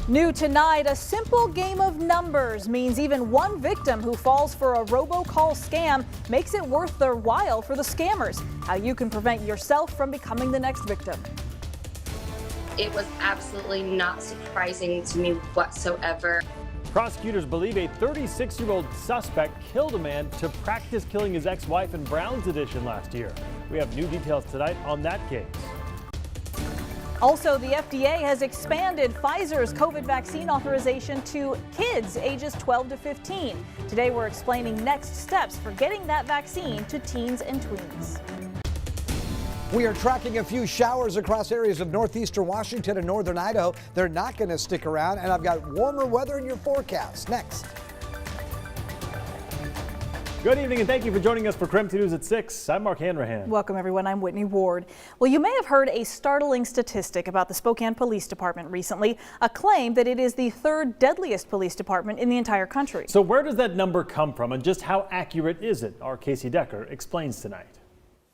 New tonight, a simple game of numbers means even one victim who falls for a robocall scam makes it worth their while for the scammers. How you can prevent yourself from becoming the next victim. It was absolutely not surprising to me whatsoever. Prosecutors believe a 36-year-old suspect killed a man to practice killing his ex-wife in Browns edition last year. We have new details tonight on that case. Also, the FDA has expanded Pfizer's COVID vaccine authorization to kids ages 12 to 15. Today, we're explaining next steps for getting that vaccine to teens and tweens. We are tracking a few showers across areas of northeastern Washington and northern Idaho. They're not going to stick around, and I've got warmer weather in your forecast next. Good evening and thank you for joining us for KREM 2 News at 6. I'm Mark Hanrahan. Welcome everyone, I'm Whitney Ward. Well, you may have heard a startling statistic about the Spokane Police Department recently, a claim that it is the third deadliest police department in the entire country. So where does that number come from and just how accurate is it? Our Casey Decker explains tonight.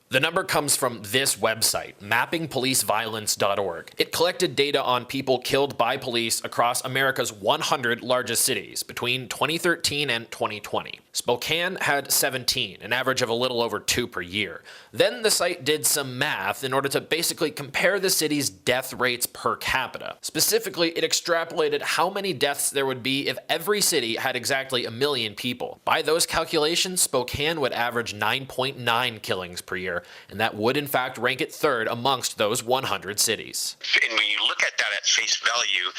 The number comes from this website, mappingpoliceviolence.org. It collected data on people killed by police across America's 100 largest cities between 2013 and 2020. Spokane had 17, an average of a little over 2 per year. Then the site did some math in order to basically compare the city's death rates per capita. Specifically, it extrapolated how many deaths there would be if every city had exactly 1 million people. By those calculations, Spokane would average 9.9 killings per year, and that would in fact rank it third amongst those 100 cities. And when you look at that at face value,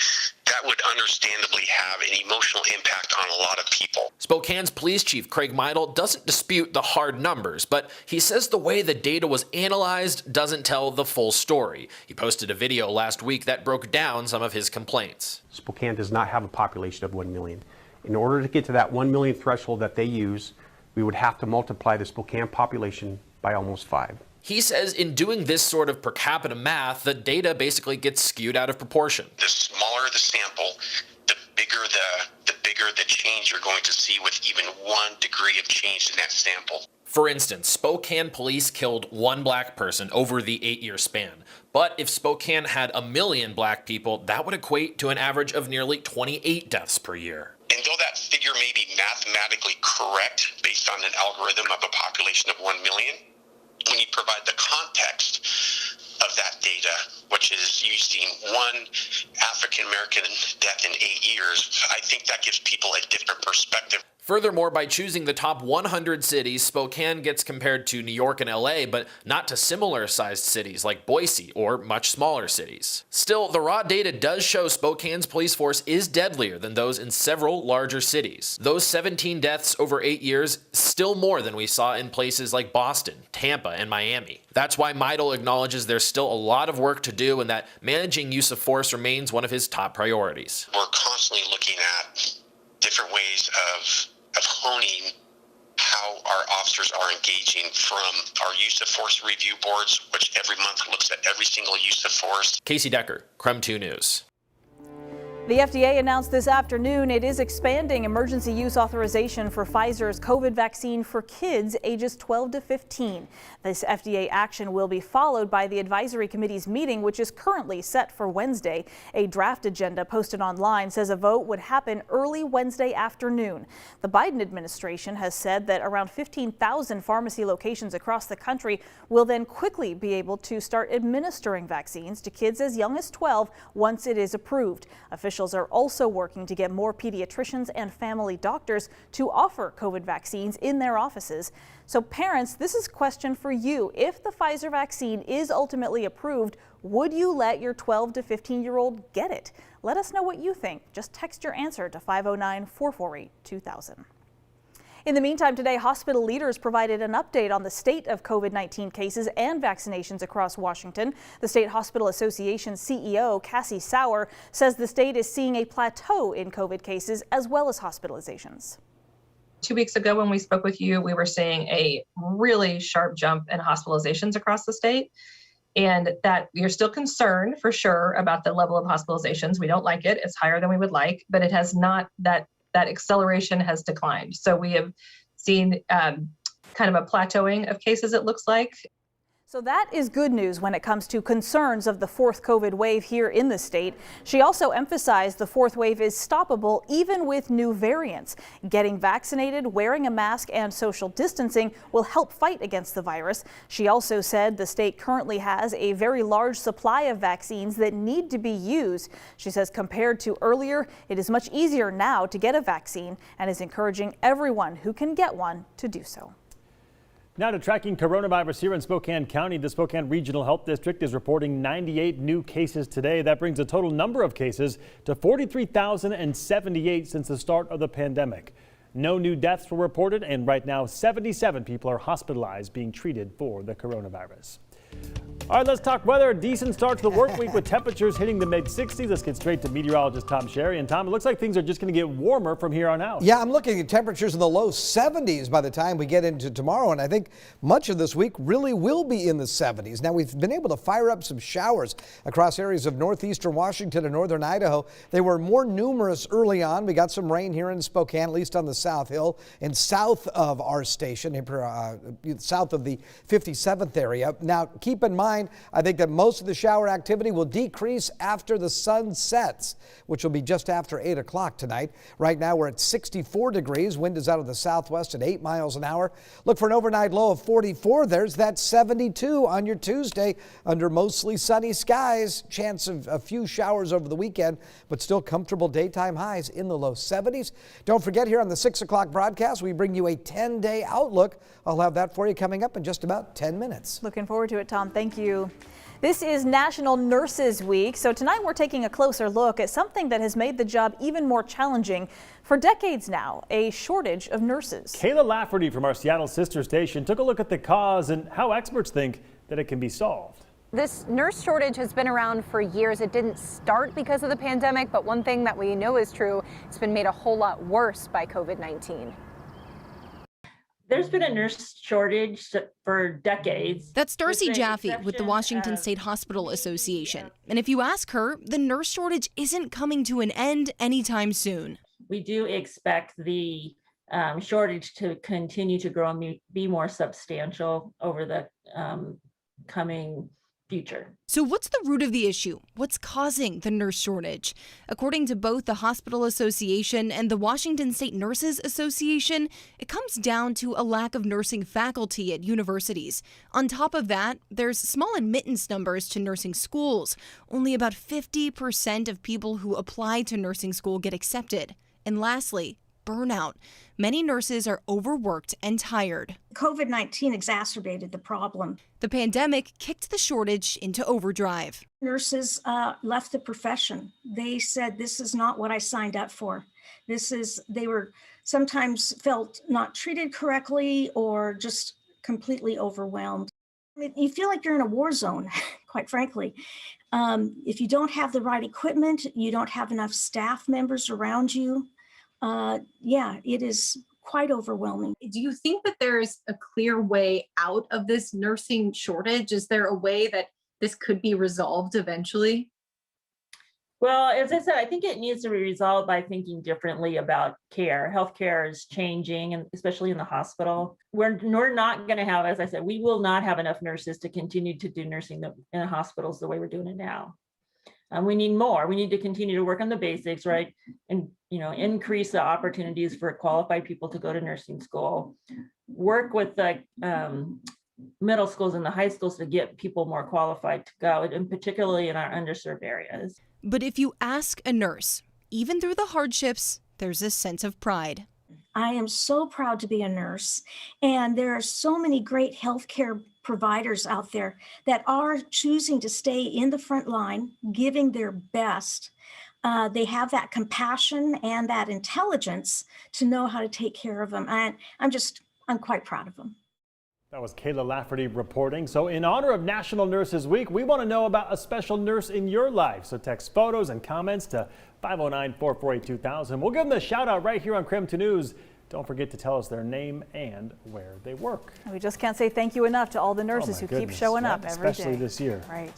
that would understandably have an emotional impact on a lot of people. Spokane's police chief Craig Meidel doesn't dispute the hard numbers, but he says the way the data was analyzed doesn't tell the full story. He posted a video last week that broke down some of his complaints. Spokane does not have a population of 1 million. In order to get to that 1 million threshold that they use, we would have to multiply the Spokane population by almost 5. He says in doing this sort of per capita math, the data basically gets skewed out of proportion. The smaller the sample, the bigger the change you're going to see with even 1 degree of change in that sample. For instance, Spokane police killed 1 black person over the 8-year span. But if Spokane had 1 million black people, that would equate to an average of nearly 28 deaths per year. And though that figure may be mathematically correct based on an algorithm of a population of 1 million, when you provide the context of that data, which is using 1 African-American death in 8 years, I think that gives people a different perspective. Furthermore, by choosing the top 100 cities, Spokane gets compared to New York and LA, but not to similar-sized cities like Boise or much smaller cities. Still, the raw data does show Spokane's police force is deadlier than those in several larger cities. Those 17 deaths over 8 years, still more than we saw in places like Boston, Tampa, and Miami. That's why Meidel acknowledges there's still a lot of work to do and that managing use of force remains one of his top priorities. We're constantly looking at different ways of honing how our officers are engaging, from our use of force review boards, which every month looks at every single use of force. Casey Decker, KREM 2 News. The FDA announced this afternoon it is expanding emergency use authorization for Pfizer's COVID vaccine for kids ages 12 to 15. This FDA action will be followed by the advisory committee's meeting, which is currently set for Wednesday. A draft agenda posted online says a vote would happen early Wednesday afternoon. The Biden administration has said that around 15,000 pharmacy locations across the country will then quickly be able to start administering vaccines to kids as young as 12 once it is approved. Officials are also working to get more pediatricians and family doctors to offer COVID vaccines in their offices. So parents, this is a question for you. If the Pfizer vaccine is ultimately approved, would you let your 12 to 15-year-old get it? Let us know what you think. Just text your answer to 509-448-2000. In the meantime, today, hospital leaders provided an update on the state of COVID-19 cases and vaccinations across Washington. The State Hospital Association CEO, Cassie Sauer, says the state is seeing a plateau in COVID cases as well as hospitalizations. 2 weeks ago when we spoke with you, we were seeing a really sharp jump in hospitalizations across the state, and that we are still concerned for sure about the level of hospitalizations. We don't like it. It's higher than we would like, but it has not, that acceleration has declined. So we have seen kind of a plateauing of cases, it looks like. So that is good news when it comes to concerns of the fourth COVID wave here in the state. She also emphasized the fourth wave is stoppable even with new variants. Getting vaccinated, wearing a mask, and social distancing will help fight against the virus. She also said the state currently has a very large supply of vaccines that need to be used. She says compared to earlier, it is much easier now to get a vaccine and is encouraging everyone who can get one to do so. Now to tracking coronavirus here in Spokane County. The Spokane Regional Health District is reporting 98 new cases today. That brings the total number of cases to 43,078 since the start of the pandemic. No new deaths were reported, and right now 77 people are hospitalized being treated for the coronavirus. All right, let's talk weather. A decent start to the work week with temperatures hitting the mid-60s. Let's get straight to meteorologist Tom Sherry. And Tom, it looks like things are just going to get warmer from here on out. Yeah, I'm looking at temperatures in the low 70s by the time we get into tomorrow. And I think much of this week really will be in the 70s. Now, we've been able to fire up some showers across areas of northeastern Washington and northern Idaho. They were more numerous early on. We got some rain here in Spokane, at least on the South Hill and south of our station, south of the 57th area. Now, keep in mind, I think that most of the shower activity will decrease after the sun sets, which will be just after 8 o'clock tonight. Right now we're at 64 degrees. Wind is out of the southwest at 8 miles an hour. Look for an overnight low of 44. There's that 72 on your Tuesday under mostly sunny skies. Chance of a few showers over the weekend, but still comfortable daytime highs in the low 70s. Don't forget, here on the 6 o'clock broadcast, we bring you a 10-day outlook. I'll have that for you coming up in just about 10 minutes. Looking forward to it, Tom. Thank you. This is National Nurses Week, so tonight we're taking a closer look at something that has made the job even more challenging for decades now, a shortage of nurses. Kayla Lafferty from our Seattle sister station took a look at the cause and how experts think that it can be solved. This nurse shortage has been around for years. It didn't start because of the pandemic, but one thing that we know is true, it's been made a whole lot worse by COVID-19. There's been a nurse shortage for decades. That's Darcy Jaffe with the Washington State Hospital Association. And if you ask her, the nurse shortage isn't coming to an end anytime soon. We do expect the shortage to continue to grow and be more substantial over the coming future. So what's the root of the issue? What's causing the nurse shortage? According to both the Hospital Association and the Washington State Nurses Association, it comes down to a lack of nursing faculty at universities. On top of that, there's small admittance numbers to nursing schools. Only about 50% of people who apply to nursing school get accepted. And lastly, burnout. Many nurses are overworked and tired. COVID-19 exacerbated the problem. The pandemic kicked the shortage into overdrive. Nurses left the profession. They said, this is not what I signed up for. They were sometimes felt not treated correctly or just completely overwhelmed. You feel like you're in a war zone, quite frankly. If you don't have the right equipment, you don't have enough staff members around you. It is quite overwhelming. Do you think that there is a clear way out of this nursing shortage? Is there a way that this could be resolved eventually? Well, as I said, I think it needs to be resolved by thinking differently about care. Healthcare is changing, and especially in the hospital. We're not going to have, as I said, we will not have enough nurses to continue to do nursing in the hospitals the way we're doing it now. We need more. We need to continue to work on the basics, right? And, increase the opportunities for qualified people to go to nursing school. Work with the middle schools and the high schools to get people more qualified to go, and particularly in our underserved areas. But if you ask a nurse, even through the hardships, there's a sense of pride. I am so proud to be a nurse, and there are so many great healthcare providers out there that are choosing to stay in the front line, giving their best. They have that compassion and that intelligence to know how to take care of them. And I'm quite proud of them. That was Kayla Lafferty reporting. So in honor of National Nurses Week, we want to know about a special nurse in your life. So text photos and comments to 509-448-2000. We'll give them a shout out right here on KREM 2 News. Don't forget to tell us their name and where they work. We just can't say thank you enough to all the nurses who keep showing up every day. Especially this year. Right.